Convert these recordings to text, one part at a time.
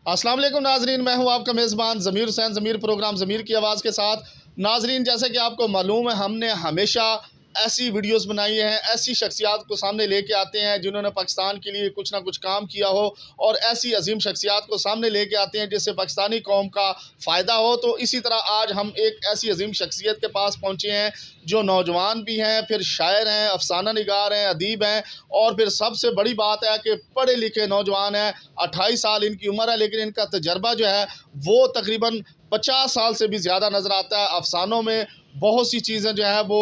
अस्सलाम वालेकुम नाजरीन, मैं हूं आपका मेज़बान ज़मीर हुसैन। ज़मीर प्रोग्राम ज़मीर की आवाज़ के साथ। नाजरीन, जैसे कि आपको मालूम है, हमने हमेशा ऐसी वीडियोस बनाई हैं, ऐसी शख्सियात को सामने लेके आते हैं जिन्होंने पाकिस्तान के लिए कुछ ना कुछ काम किया हो, और ऐसी अजीम शख्सियात को सामने लेके आते हैं जिससे पाकिस्तानी कौम का फ़ायदा हो। तो इसी तरह आज हम एक ऐसी अजीम शख्सियत के पास पहुँचे हैं जो नौजवान भी हैं, फिर शायर हैं, अफसाना निगार हैं, अदीब हैं, और फिर सबसे बड़ी बात है कि पढ़े लिखे नौजवान हैं। 28 साल इनकी उम्र है, लेकिन इनका तजर्बा जो है वो तकरीबन 50 साल से भी ज़्यादा नज़र आता है। अफसानों में बहुत सी चीज़ें जो है वो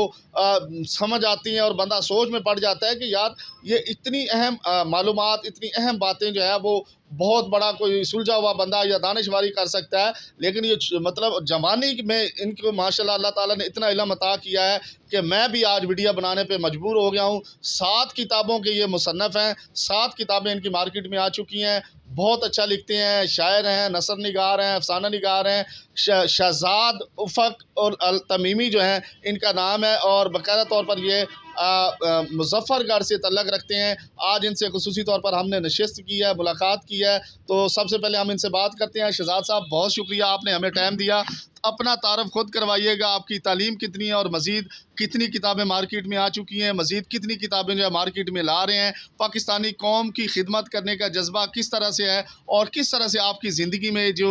समझ आती हैं और बंदा सोच में पड़ जाता है कि यार ये इतनी अहम मालूमात, इतनी अहम बातें जो है वो बहुत बड़ा कोई सुलझा हुआ बंदा या दानिशवारी कर सकता है। लेकिन ये मतलब जवानी में इनको माशाल्लाह अल्लाह ताला ने इतना इल्म अता किया है कि मैं भी आज वीडियो बनाने पे मजबूर हो गया हूँ। 7 किताबों के ये मुसन्नफ़ हैं, 7 किताबें इनकी मार्केट में आ चुकी हैं। बहुत अच्छा लिखते हैं, शायर हैं, नसर निगार हैं, अफसाना निगार हैं। शहज़ाद उफ़क़ और अल तमीमी जो हैं इनका नाम है, और बाकायदा तौर पर ये मुज़फ़्फ़रगढ़ से तल्लक़ रखते हैं। आज इनसे ख़ुसूसी तौर पर हमने नशिस्त की है, मुलाकात की है। तो सबसे पहले हम इनसे बात करते हैं। शहज़ाद साहब, बहुत शुक्रिया, आपने हमें टाइम दिया। अपना तारफ़ ख़ुद करवाइएगा, आपकी तालीम कितनी है और मज़ीद कितनी किताबें मार्केट में आ चुकी हैं, मज़ीद कितनी किताबें जो है मार्केट में ला रहे हैं, पाकिस्तानी कौम की खिदमत करने का जज्बा किस तरह से है, और किस तरह से आपकी ज़िंदगी में जो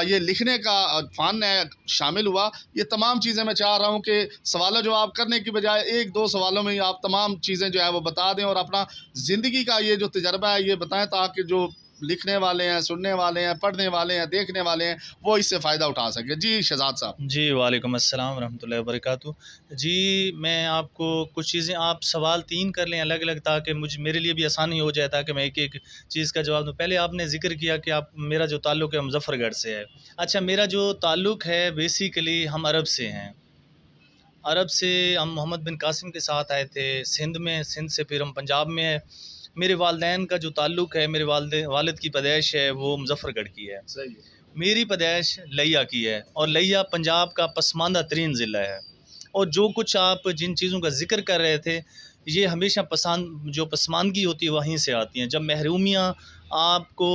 ये लिखने का फ़न है शामिल हुआ। ये तमाम चीज़ें मैं चाह रहा हूँ कि सवाल जवाब करने की बजाय 1-2 सवालों में ही आप तमाम चीज़ें जो है वो बता दें, और अपना ज़िंदगी का ये जो तजर्बा है ये बताएँ, ताकि जो लिखने वाले हैं, सुनने वाले हैं, पढ़ने वाले हैं, देखने वाले हैं, वो इससे फ़ायदा उठा सकें। जी शहज़ाद साहब। जी, वालेकुम अस्सलाम वरहमतुल्लाहि वबरकातुहू। जी, मैं आपको कुछ चीज़ें, आप सवाल 3 कर लें अलग-अलग, ताकि मेरे लिए भी आसानी हो जाए, ताकि मैं एक-एक चीज़ का जवाब दूँ। पहले आपने ज़िक्र किया कि मेरा जो ताल्लुक़ है मुज़फ़्फ़रगढ़ से है। अच्छा, मेरा जो ताल्लुक़ है बेसिकली हम अरब से हैं। अरब से हम मोहम्मद बिन कासिम के साथ आए थे सिंध में, सिंध से फिर हम पंजाब में हैं। मेरे वालिदैन का जो ताल्लुक़ है, मेरे वालिद की पैदाइश है वो मुज़फ़्फ़रगढ़ की है। सही है। मेरी पैदाइश लिया की है, और लिया पंजाब का पसमानदा तरीन ज़िला है। और जो कुछ आप जिन चीज़ों का ज़िक्र कर रहे थे, ये हमेशा जो पसमानदगी होती है वहीं से आती हैं। जब महरूमियाँ आपको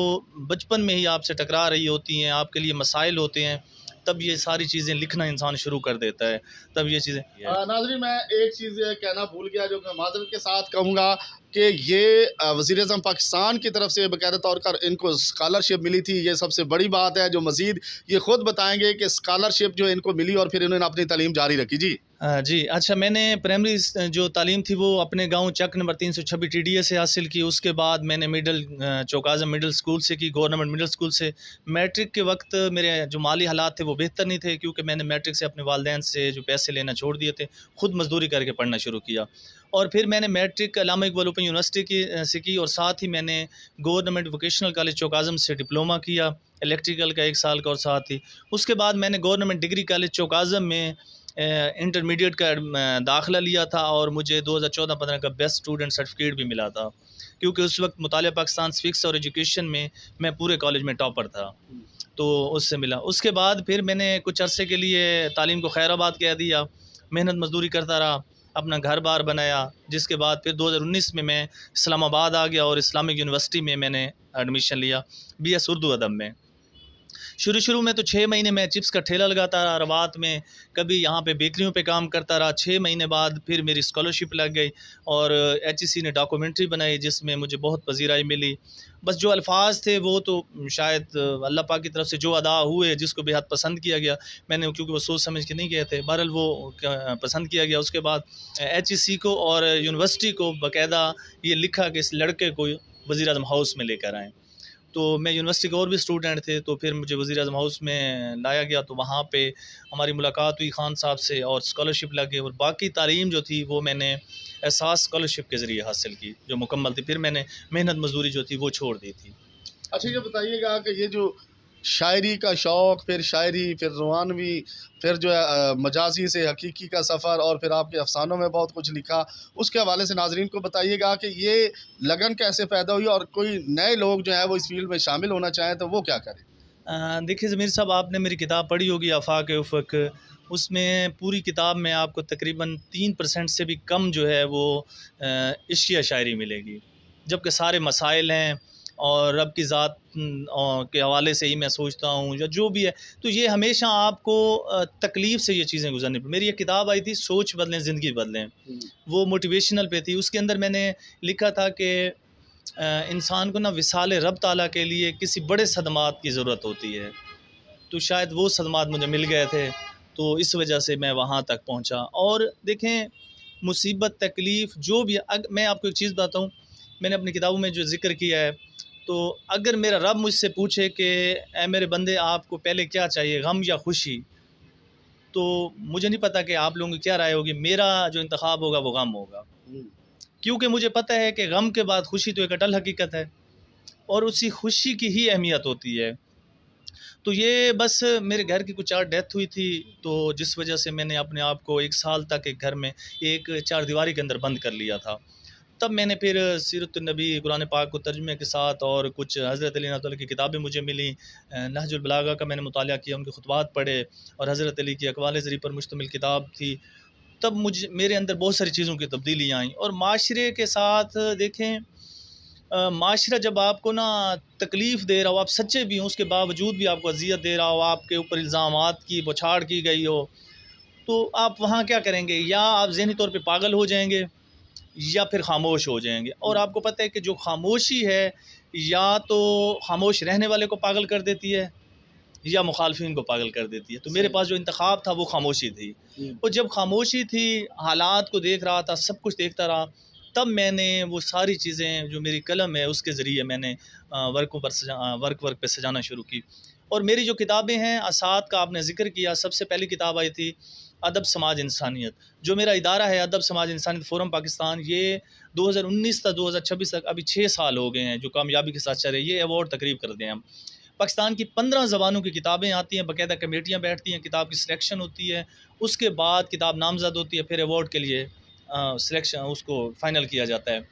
बचपन में ही आपसे टकरा रही होती हैं, आपके लिए मसाइल होते हैं, तब ये सारी चीज़ें लिखना इंसान शुरू कर देता है। तब ये चीज़ें नाज़रीन, मैं एक चीज़ कहना भूल गया जो मैं माज़रत के साथ कहूँगा कि ये वज़ीर-ए-आज़म पाकिस्तान की तरफ से बाकायदा तौर पर इनको स्कॉलरशिप मिली थी। ये सबसे बड़ी बात है, जो मज़ीद ये ख़ुद बताएँगे कि स्कॉलरशिप जो इनको मिली और फिर इन्होंने अपनी तालीम जारी रखी। जी। जी, अच्छा, मैंने प्राइमरी जो तालीम थी वो अपने गाँव चक नंबर 326 टीडीए से हासिल की। उसके बाद मैंने चौक-ए-आज़म मिडल स्कूल से की, गवर्नमेंट मिडल स्कूल से। मैट्रिक के वक्त मेरे जो माली हालात थे वो बेहतर नहीं थे, क्योंकि मैंने मैट्रिक से अपने वालिदैन से जो पैसे लेना छोड़ दिए थे, खुद मज़दूरी करके पढ़ना शुरू किया। और फिर मैंने मैट्रिक अल्लामा इक़बाल ओपन यूनिवर्सिटी से की, और साथ ही मैंने गवर्नमेंट वोकेशनल कॉलेज चौक-ए-आज़म से डिप्लोमा किया, इलेक्ट्रिकल का 1 साल का, और साथ ही उसके बाद मैंने गवर्नमेंट डिग्री कॉलेज चौक-ए-आज़म में इंटरमीडिएट का दाखिला लिया था, और मुझे 2014-15 का बेस्ट स्टूडेंट सर्टिफिकेट भी मिला था, क्योंकि उस वक्त मुतालिया पाकिस्तान सिविक्स और एजुकेशन में मैं पूरे कॉलेज में टॉपर था, तो उससे मिला। उसके बाद फिर मैंने कुछ अरसे के लिए तालीम को खैराबाद कह दिया, मेहनत मजदूरी करता रहा, अपना घर बार बनाया। जिसके बाद फिर 2019 में मैं इस्लामाबाद आ गया, और इस्लामिक यूनिवर्सिटी में मैंने एडमिशन लिया BS उर्दू अदब में। शुरू में तो 6 महीने मैं चिप्स का ठेला लगाता रहा रवात में, कभी यहाँ पे बेकरियों पे काम करता रहा। 6 महीने बाद फिर मेरी स्कॉलरशिप लग गई, और HEC ने डॉक्यूमेंट्री बनाई जिसमें मुझे बहुत पजीराई मिली। बस जो अल्फाज थे वो तो शायद अल्लाह पाक की तरफ से जो अदा हुए, जिसको बेहद पसंद किया गया, मैंने क्योंकि वो सोच समझ के नहीं गए थे, बहरहाल वो पसंद किया गया। उसके बाद HEC को और यूनिवर्सिटी को बाकायदा ये लिखा कि इस लड़के को वज़ीर-ए-आज़म हाउस में लेकर आएँ। तो मैं यूनिवर्सिटी के और भी स्टूडेंट थे, तो फिर मुझे वज़ीर-ए-आज़म हाउस में लाया गया, तो वहाँ पे हमारी मुलाकात हुई खान साहब से, और स्कॉलरशिप लग गई। और बाकी तालीम जो थी वो मैंने एहसास स्कॉलरशिप के ज़रिए हासिल की, जो मुकम्मल थी। फिर मैंने मेहनत मजदूरी जो थी वो छोड़ दी थी। अच्छा, ये बताइएगा कि ये जो शायरी का शौक़, फिर शायरी, फिर रुहानवी, फिर जो है मजाजी से हकीकी का सफ़र, और फिर आपके अफ़सानों में बहुत कुछ लिखा, उसके हवाले से नाज़रीन को बताइएगा कि ये लगन कैसे पैदा हुई, और कोई नए लोग जो है वो इस फ़ील्ड में शामिल होना चाहें तो वो क्या करें? देखिए ज़मीर साहब, आपने मेरी किताब पढ़ी होगी आफ़ाक़-ए-उफ़क़। उसमें पूरी किताब में आपको तकरीबन 3% से भी कम जो है वो इश्क़िया शायरी मिलेगी, जबकि सारे मसाइल हैं, और रब की ज़ात के हवाले से ही मैं सोचता हूँ या जो भी है। तो ये हमेशा आपको तकलीफ़ से ये चीज़ें गुज़रनी पड़ी। मेरी एक किताब आई थी सोच बदलें ज़िंदगी बदलें, वो मोटिवेशनल पे थी। उसके अंदर मैंने लिखा था कि इंसान को ना विसाल रब ताला के लिए किसी बड़े सदमात की ज़रूरत होती है। तो शायद वो सदमात मुझे मिल गए थे, तो इस वजह से मैं वहाँ तक पहुँचा। और देखें, मुसीबत तकलीफ़ जो भी मैं आपको एक चीज़ बताता हूँ, मैंने अपनी किताबों में जो ज़िक्र किया है, तो अगर मेरा रब मुझसे पूछे कि ऐ मेरे बंदे आपको पहले क्या चाहिए, गम या खुशी, तो मुझे नहीं पता कि आप लोगों की क्या राय होगी। मेरा जो इंतखाब होगा वो गम होगा, क्योंकि मुझे पता है कि गम के बाद खुशी तो एक अटल हकीकत है और उसी खुशी की ही अहमियत होती है। तो ये बस मेरे घर की कुछ 4 डेथ हुई थी, तो जिस वजह से मैंने अपने आप को 1 साल तक एक घर में एक चारदीवारी के अंदर बंद कर लिया था। तब मैंने फिर सीरत-उन-नबी, कुरान पाक को तर्जुमे के साथ और कुछ हज़रत अली रहमतुल्लाह की किताबें मुझे मिली। नहजुल बलागा का मैंने मुतालिया किया, उनके खुतबात पढ़े और हज़रत अली की अक़वाल ज़री पर मुश्तमिल किताब थी। तब मेरे अंदर बहुत सारी चीज़ों की तब्दीलियाँ आईं और माशरे के साथ देखें, माशरा जब आपको ना तकलीफ़ दे रहा हो, आप सच्चे भी हों, उसके बावजूद भी आपको अज़ियत दे रहा हो, आपके ऊपर इल्ज़ामात की बौछार की गई हो, तो आप वहाँ क्या करेंगे? या आप ज़हनी तौर पे पागल हो जाएँगे या फिर ख़ामोश हो जाएँगे। और आपको पता है कि जो ख़ामोशी है, या तो ख़ामोश रहने वाले को पागल कर देती है या मुखालफिन को पागल कर देती है। तो मेरे पास जो इंतखाब था वो ख़ामोशी थी। और जब ख़ामोशी थी, हालात को देख रहा था, सब कुछ देखता रहा, तब मैंने वो सारी चीज़ें जो मेरी कलम है उसके ज़रिए मैंने वर्क पे सजाना शुरू की। और मेरी जो किताबें हैं, असात का आपने ज़िक्र किया, सबसे पहली किताब आई थी अदब समाज इंसानियत। जो मेरा इदारा है अदब समाज इंसानियत फ़ोरम पाकिस्तान, ये 2019 तक 2026 तक अभी 6 साल हो गए हैं जो कामयाबी के साथ चल रहे हैं। ये अवार्ड तकरीब करते हैं हम। पाकिस्तान की 15 ज़बानों की किताबें आती हैं, बाकायदा कमेटियाँ बैठती हैं, किताब की सिलेक्शन होती है, उसके बाद किताब नामज़द होती है, फिर अवार्ड के लिए सिलेक्शन उसको फ़ाइनल किया जाता है।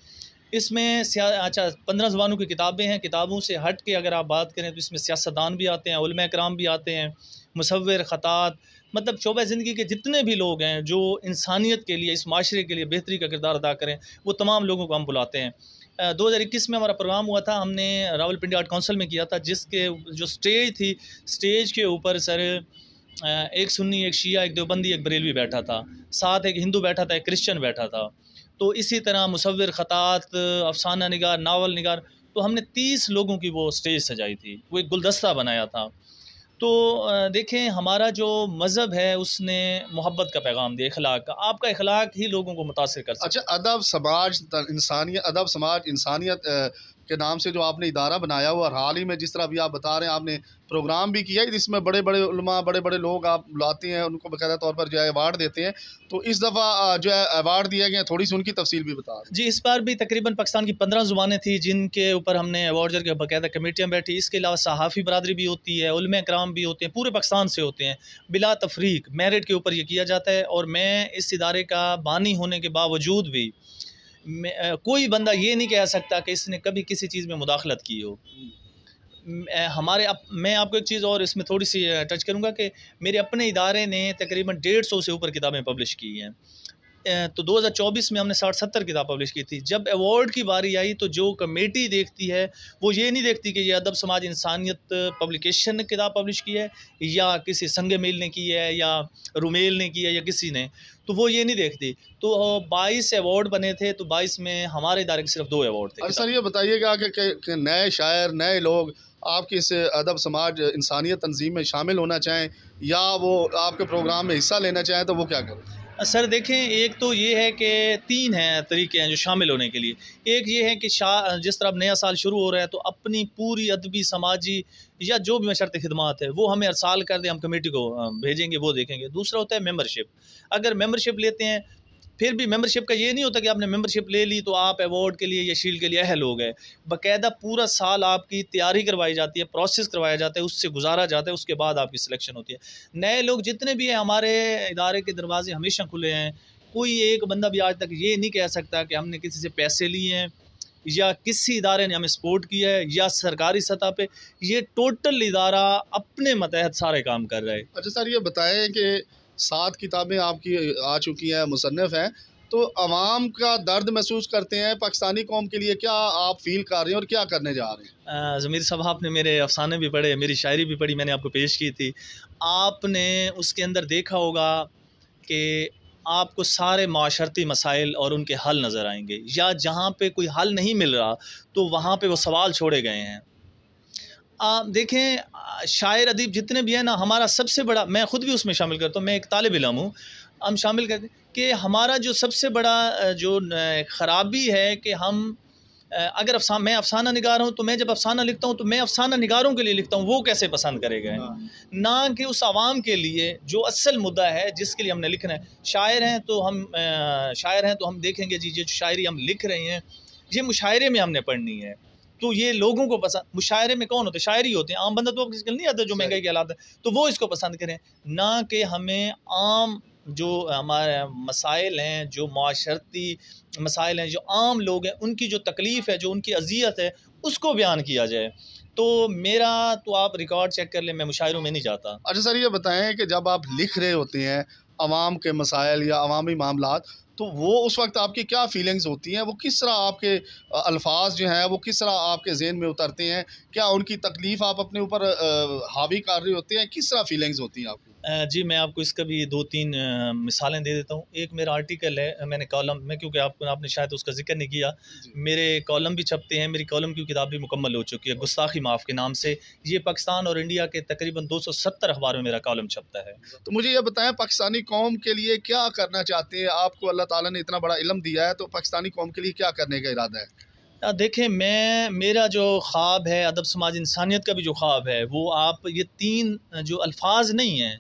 इसमें 15 ज़बानों की किताबें हैं। किताबों से हट के अगर आप बात करें तो इसमें सियासतदान भी आते हैं, उलमा कराम भी आते हैं, मुसव्विर, ख़त्तात, मतलब शोबा ज़िंदगी के जितने भी लोग हैं जो इंसानियत के लिए, इस माशरे के लिए बेहतरी का किरदार अदा करें, वो तमाम लोगों को हम बुलाते हैं। 2021 में हमारा प्रोग्राम हुआ था, हमने रावलपिंडी आर्ट काउंसिल में किया था, जिसके जो स्टेज थी, स्टेज के ऊपर सर एक सुन्नी, एक शिया, एक देवबंदी, एक बरेलवी बैठा था, साथ एक हिंदू बैठा था, एक क्रिश्चियन बैठा था। तो इसी तरह मुसव्विर, ख़त्तात, अफ़साना निगार, नावल निगार, तो हमने 30 लोगों की वो स्टेज सजाई थी, वो एक गुलदस्ता बनाया था। तो देखें, हमारा जो मज़हब है उसने मोहब्बत का पैगाम दिया, इख़लाक़ का। आपका इख़लाक़ ही लोगों को मुतासिर कर सकता है। अच्छा, अदब समाज इंसानियत के नाम से जो आपने इदारा बनाया हुआ, और हाल ही में जिस तरह अभी आप बता रहे हैं आपने प्रोग्राम भी किया है, जिसमें बड़े बड़े उलमा, बड़े बड़े लोग आप बुलाते हैं, उनको बाकायदा तौर पर जो है अवार्ड देते हैं। तो इस दफ़ा जो है अवार्ड दिए गए हैं, थोड़ी सी उनकी तफसील भी बता दें। जी, इस बार भी तकरीबन पाकिस्तान की 15 ज़ुबानें थी जिनके ऊपर हमने अवार्ड के बाकायदा कमेटियाँ बैठी। इसके अलावा सहाफ़ी बरादरी भी होती है, उलमा कराम भी होते हैं, पूरे पाकिस्तान से होते हैं, बिला तफ़रीक मेरिट के ऊपर ये किया जाता है। और मैं इस इदारे का बानी होने के बावजूद भी कोई बंदा ये नहीं कह सकता कि इसने कभी किसी चीज़ में मुदाखलत की हो। मैं आपको एक चीज़ और इसमें थोड़ी सी टच करूँगा कि मेरे अपने इदारे ने तकरीबन 150 से ऊपर किताबें पब्लिश की हैं। तो 2024 में हमने 60-70 किताब पब्लिश की थी। जब अवार्ड की बारी आई तो जो कमेटी देखती है वो ये नहीं देखती कि ये अदब समाज इंसानियत पब्लिकेशन ने किताब पब्लिश की है या किसी संग मेल ने की है या रुमेल ने की है या किसी ने, तो वो ये नहीं देखती। तो 22 अवार्ड बने थे, तो 22 में हमारे इदारे के सिर्फ 2 अवार्ड थे। सर ये बताइएगा कि नए शायर, नए लोग आपकी इस अदब समाज इंसानियत तंजीम में शामिल होना चाहें या वो आपके प्रोग्राम में हिस्सा लेना चाहें, तो वो क्या करें? सर देखें, एक तो ये है कि 3 हैं तरीके हैं जो शामिल होने के लिए। एक ये है कि जिस तरह अब नया साल शुरू हो रहा है तो अपनी पूरी अदबी, समाजी या जो भी मशर्त खिदमात है वो हमें अरसाल कर दें, हम कमेटी को भेजेंगे, वो देखेंगे। दूसरा होता है मेंबरशिप। अगर मेंबरशिप लेते हैं, फिर भी मेंबरशिप का ये नहीं होता कि आपने मेंबरशिप ले ली तो आप अवार्ड के लिए या शील्ड के लिए अहल हो गए। बाकायदा पूरा साल आपकी तैयारी करवाई जाती है, प्रोसेस करवाया जाता है, उससे गुजारा जाता है, उसके बाद आपकी सिलेक्शन होती है। नए लोग जितने भी हैं, हमारे इदारे के दरवाजे हमेशा खुले हैं। कोई एक बंदा भी आज तक ये नहीं कह सकता कि हमने किसी से पैसे लिए हैं या किसी इदारे ने हमें सपोर्ट किया है या सरकारी सतह पे। ये टोटल इदारा अपने मतहत सारे काम कर रहा है। अच्छा सर, ये बताएं कि 7 किताबें आपकी आ चुकी हैं, मुसन्निफ़ हैं, तो अवाम का दर्द महसूस करते हैं, पाकिस्तानी कौम के लिए क्या आप फ़ील कर रहे हैं और क्या करने जा रहे हैं? ज़मीर साहब, आपने मेरे अफ़साने भी पढ़े, मेरी शायरी भी पढ़ी, मैंने आपको पेश की थी। आपने उसके अंदर देखा होगा कि आपको सारे माशरती मसाइल और उनके हल नज़र आएँगे, या जहाँ पे कोई हल नहीं मिल रहा तो वहाँ पे वो सवाल छोड़े गए हैं। आप देखें, शायर अदीब जितने भी हैं ना, हमारा सबसे बड़ा, मैं ख़ुद भी उसमें शामिल करता हूँ, मैं एक तालिब इल्म हूँ, हम शामिल करते हैं कि हमारा जो सबसे बड़ा जो ख़राबी है कि हम अगर मैं अफ़साना निगार हूँ, तो मैं जब अफ़साना लिखता हूँ तो मैं अफ़साना निगारों के लिए लिखता हूँ, वो कैसे पसंद करेंगे, ना कि उस आवाम के लिए जो असल मुद्दा है जिसके लिए हमने लिखना है। शायर हैं तो हम देखेंगे जी, जो शायरी हम लिख रहे हैं ये मुशायरे में हमने पढ़नी है, तो ये लोगों को पसंद, मुशायरे में कौन होते हैं? शायर ही होते हैं। आम बंदा तो किसी नहीं आता जो महंगाई के हालात है, तो वो इसको पसंद करें, ना कि हमें आम जो हमारे मसाइल हैं, जो माशरती मसाइल हैं, जो आम लोग हैं, उनकी जो तकलीफ़ है, जो उनकी अज़ियत है, उसको बयान किया जाए। तो मेरा तो आप रिकॉर्ड चेक कर लें, मैं मुशायरों में नहीं जाता। अच्छा सर, ये बताएँ कि जब आप लिख रहे होते हैं अवाम के मसाइल या अवामी मामलात, तो वो उस वक़्त आपकी क्या फ़ीलिंग्स होती हैं? वो किस तरह आपके अल्फ़ाज़ जो हैं वो किस तरह आपके ज़हन में उतरते हैं? क्या उनकी तकलीफ़ आप अपने ऊपर हावी कर रहे होते हैं? किस तरह फ़ीलिंग्स होती हैं आपकी? जी, मैं आपको इसका भी 2-3 मिसालें दे देता हूँ। एक मेरा आर्टिकल है, मैंने कॉलम में, क्योंकि आपने शायद उसका ज़िक्र नहीं किया, जी। मेरे कॉलम भी छपते हैं, मेरी कॉलम की किताब भी मुकम्मल हो चुकी है, गुस्ताखी माफ़ के नाम से। ये पाकिस्तान और इंडिया के तकरीबन 270 अखबारों में मेरा कॉलम छपता है। तो मुझे ये बताएँ, पाकिस्तानी कौम के लिए क्या करना चाहते हैं? आपको अल्लाह ताला ने इतना बड़ा इल्म दिया है, तो पाकिस्तानी कौम के लिए क्या करने का इरादा है? देखें, मेरा जो ख़्वाब है, अदब समाज इंसानियत का भी जो ख़्वाब है, वो आप ये 3 जो अल्फ़ाज़ नहीं हैं,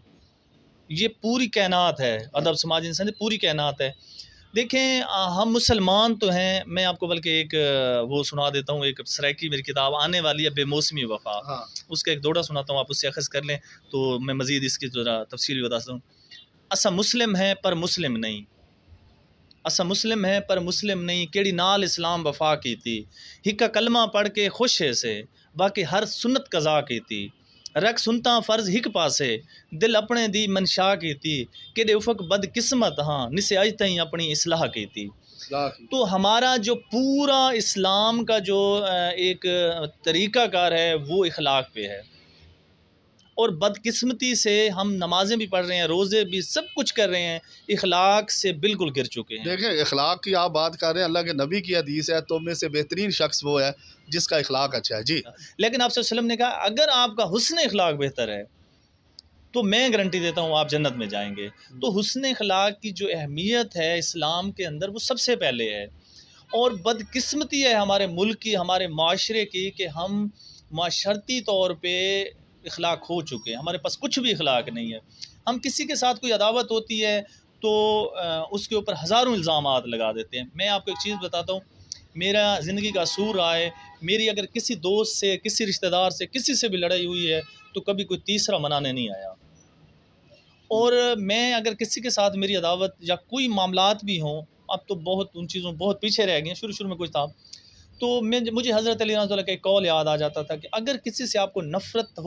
ये पूरी कायनात है। अदब समाज इंसानियत पूरी कायनात है। देखें, हम मुसलमान तो हैं। मैं आपको बल्कि एक वो सुना देता हूँ, एक सराइकी मेरी किताब आने वाली है, बेमौसमी वफ़ा, हाँ। उसका एक दौड़ा सुनाता हूँ, आप उससे अख़ज़ कर लें तो मैं मज़ीद इसकी ज़रा तफ़सील बताता हूँ। असा मुस्लिम है पर मुस्लिम नहीं, असा मुस्लिम है पर मुस्लिम नहीं, केड़ी नाल इस्लाम वफ़ा की थी, हिक कलमा पढ़ के खुश है से, बाकी हर सुन्नत कज़ा की थी, रख सुनता फ़र्ज़ हिक पासे, दिल अपने दी मनशा की थी, केड़े उफ़क बदकिस्मत हाँ निसे अज तई अपनी इस्लाह की थी। तो हमारा जो पूरा इस्लाम का जो एक तरीक़ाकार है, वो इख़लाक़ पे है। और बदकिस्मती से हम नमाज़ें भी पढ़ रहे हैं, रोज़े भी, सब कुछ कर रहे हैं, इख़लाक़ से बिल्कुल गिर चुके हैं। देखें, इख़लाक़ की आप बात कर रहे हैं, अल्लाह के नबी की हदीस है, तुम में से बेहतरीन शख्स वो है जिसका इख़लाक़ अच्छा है। जी। लेकिन आप सल्लल्लाहु अलैहि वसल्लम ने कहा, अगर आपका हुस्न इख़लाक़ बेहतर है, तो मैं गारंटी देता हूँ आप जन्नत में जाएँगे। तो हुस्न इख़लाक़ की जो अहमियत है इस्लाम के अंदर, वो सबसे पहले है। और बदकिस्मती है हमारे मुल्क की, हमारे माशरे की, कि हम माशरती तौर पे इख़लाक़ खो चुके हैं, हमारे पास कुछ भी इख़लाक़ नहीं है। हम किसी के साथ कोई अदावत होती है तो उसके ऊपर हज़ारों इल्ज़ामात लगा देते हैं। मैं आपको एक चीज़ बताता हूँ, मेरा ज़िंदगी का असूल रहा है, मेरी अगर किसी दोस्त से, किसी रिश्तेदार से, किसी से भी लड़ाई हुई है, तो कभी कोई तीसरा मनाने नहीं आया। और मैं अगर किसी के साथ मेरी अदावत या कोई मामलात भी हों, अब तो बहुत उन चीज़ों बहुत पीछे रह गए हैं, शुरू-शुरू में कुछ था। तो मुझे हज़रत अली रज़ियल्लाहु का एक कौल याद आ जाता था कि अगर किसी से आपको नफ़रत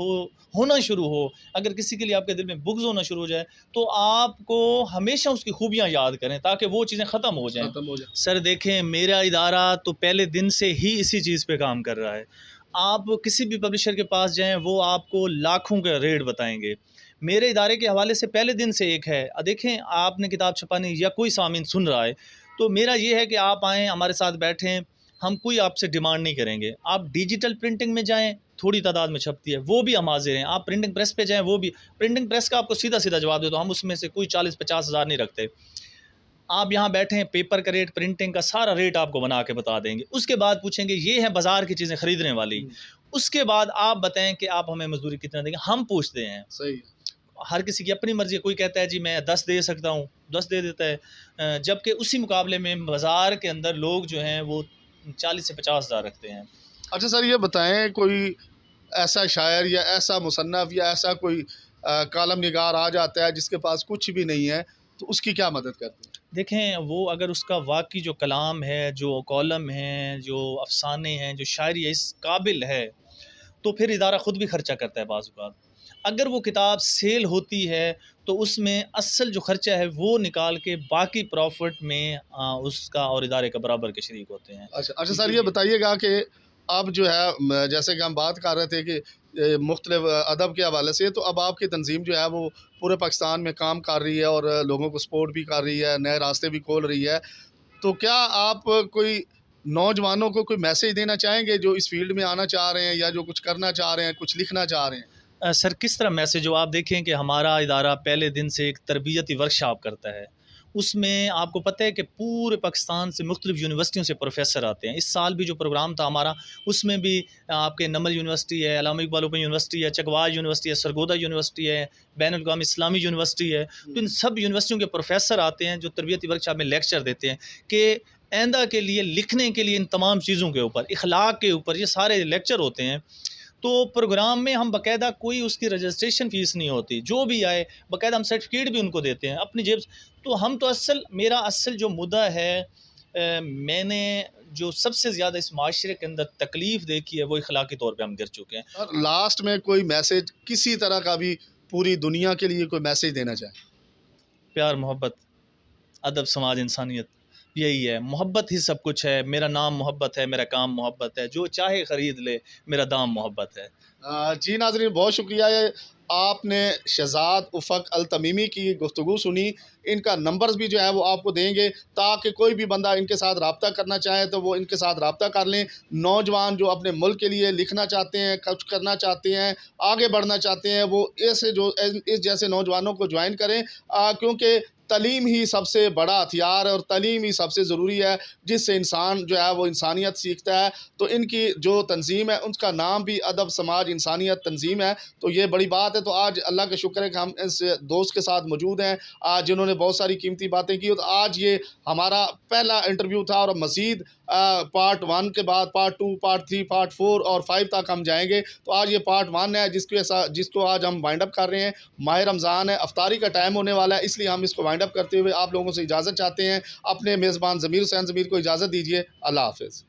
होना शुरू हो, अगर किसी के लिए आपके दिल में बुग़्ज़ होना शुरू हो जाए, तो आपको हमेशा उसकी खूबियाँ याद करें ताकि वो चीज़ें ख़त्म हो जाएँ। ख़त्म हो जाए। सर देखें, मेरा इदारा तो पहले दिन से ही इसी चीज़ पे काम कर रहा है। आप किसी भी पब्लिशर के पास जाएँ, वो आपको लाखों का रेट बताएँगे। मेरे इदारे के हवाले से पहले दिन से एक है, देखें आपने किताब छपानी या कोई सामीन सुन रहा है, तो मेरा ये है कि आप आएँ, हमारे साथ बैठें, हम कोई आपसे डिमांड नहीं करेंगे। आप डिजिटल प्रिंटिंग में जाएँ, थोड़ी तादाद में छपती है, वो भी हम हाज़िर हैं। आप प्रिंटिंग प्रेस पे जाएँ, वो भी, प्रिंटिंग प्रेस का आपको सीधा-सीधा जवाब देता हूँ, हम उसमें से कोई 40-50 हज़ार नहीं रखते। आप यहाँ बैठें, पेपर का रेट, प्रिंटिंग का सारा रेट आपको बना के बता देंगे। उसके बाद पूछेंगे ये है बाज़ार की चीज़ें खरीदने वाली। उसके बाद आप बताएँ कि आप हमें मज़दूरी कितना देंगे, हम पूछते हैं। सही है। हर किसी की अपनी मर्ज़ी है, कोई कहता है जी मैं 10 दे सकता हूँ, 10 दे देता है। जबकि उसी मुकाबले में बाज़ार के अंदर लोग जो हैं वो 40 से 50 हज़ार रखते हैं। अच्छा सर, ये बताएँ, कोई ऐसा शायर या ऐसा मुसन्नफ़ या ऐसा कोई कॉलम निगार आ जाता है जिसके पास कुछ भी नहीं है, तो उसकी क्या मदद करते हैं? देखें, वो अगर उसका वाक़ई जो कलाम है, जो कॉलम हैं, जो अफ़साने हैं, जो शायरी है, इस काबिल है, तो फिर इदारा ख़ुद भी ख़र्चा करता है बाज़ औक़ात। अगर वो किताब सेल होती है तो उसमें असल जो खर्चा है वो निकाल के बाकी प्रॉफिट में उसका और इदारे का बराबर के शरीक होते हैं। अच्छा अच्छा सर, ये बताइएगा कि अब जो है जैसे कि हम बात कर रहे थे कि मुख्तलिफ अदब के हवाले से, तो अब आपकी तंजीम जो है वो पूरे पाकिस्तान में काम कर रही है और लोगों को सपोर्ट भी कर रही है, नए रास्ते भी खोल रही है। तो क्या आप कोई नौजवानों को कोई मैसेज देना चाहेंगे जो इस फील्ड में आना चाह रहे हैं या जो कुछ करना चाह रहे हैं, कुछ लिखना चाह रहे हैं? सर किस तरह मैसेज हो, आप देखें कि हमारा इदारा पहले दिन से एक तरबियती वर्कशॉप करता है। उसमें आपको पता है कि पूरे पाकिस्तान से मुख्तलिफ यूनिवर्सिटियों से प्रोफेसर आते हैं। इस साल भी जो प्रोग्राम था हमारा, उसमें भी आपके नमल यूनिवर्सिटी है, अल्लामा इकबाल ओपन यूनिवर्सिटी है, चकवाज यूनिवर्सिटी है, सरगोदा यूनिवर्सिटी है, बैनुल अक़वामी इस्लामी यूनिवर्सिटी है। तो इन सब यूनिवर्सिटियों के प्रोफेसर आते हैं जो तरबियती वर्कशॉप में लेक्चर देते हैं कि आइंदा के लिए, लिखने के लिए, इन तमाम चीज़ों के ऊपर, इखलाक के ऊपर ये सारे लेक्चर होते हैं। तो प्रोग्राम में हम बाकायदा, कोई उसकी रजिस्ट्रेशन फ़ीस नहीं होती, जो भी आए बाकायदा हम सर्टिफिकेट भी उनको देते हैं अपनी जेब से। तो हम तो मेरा असल जो मुद्दा है, मैंने जो सबसे ज़्यादा इस माशरे के अंदर तकलीफ़ देखी है वो इखलाकी तौर पे हम गिर चुके हैं। और लास्ट में कोई मैसेज किसी तरह का भी पूरी दुनिया के लिए कोई मैसेज देना चाहें? प्यार, मोहब्बत, अदब, समाज, इंसानियत, यही है। मोहब्बत ही सब कुछ है। मेरा नाम मोहब्बत है, मेरा काम मोहब्बत है, जो चाहे ख़रीद ले, मेरा दाम मोहब्बत है। जी नाज़रीन, बहुत शुक्रिया है, आपने शहज़ाद उफ़क़ अल तमीमी की गुफ्तगू सुनी। इनका नंबर्स भी जो है वो आपको देंगे ताकि कोई भी बंदा इनके साथ रब्ता करना चाहे तो वो इनके साथ रब्ता कर लें। नौजवान जो अपने मुल्क के लिए लिखना चाहते हैं, कुछ करना चाहते हैं, आगे बढ़ना चाहते हैं, वो इस जैसे नौजवानों को ज्वाइन करें, क्योंकि तालीम ही सबसे बड़ा हथियार है और तालीम ही सबसे ज़रूरी है जिससे इंसान जो है वो इंसानियत सीखता है। तो इनकी जो तंज़ीम है उसका नाम भी अदब समाज इंसानियत तंज़ीम है। तो ये बड़ी बात है। तो आज अल्लाह का शुक्र है कि हम इस दोस्त के साथ मौजूद हैं आज, जिन्होंने बहुत सारी कीमती बातें की। तो आज ये हमारा पहला इंटरव्यू था और मज़ीद पार्ट 1 के बाद पार्ट 2, पार्ट 3, पार्ट 4 और 5 तक हम जाएँगे। तो आज ये पार्ट 1 है जिसको आज हम वाइंड अप कर रहे हैं। माह रमज़ान है, अफ्तारी का टाइम होने वाला है, इसलिए हम इसको वाइंड अप करते हुए आप लोगों से इजाज़त चाहते हैं। अपने मेज़बान ज़मीर हुसैन ज़मीर को इजाज़त दीजिए। अल्लाह हाफ़िज़।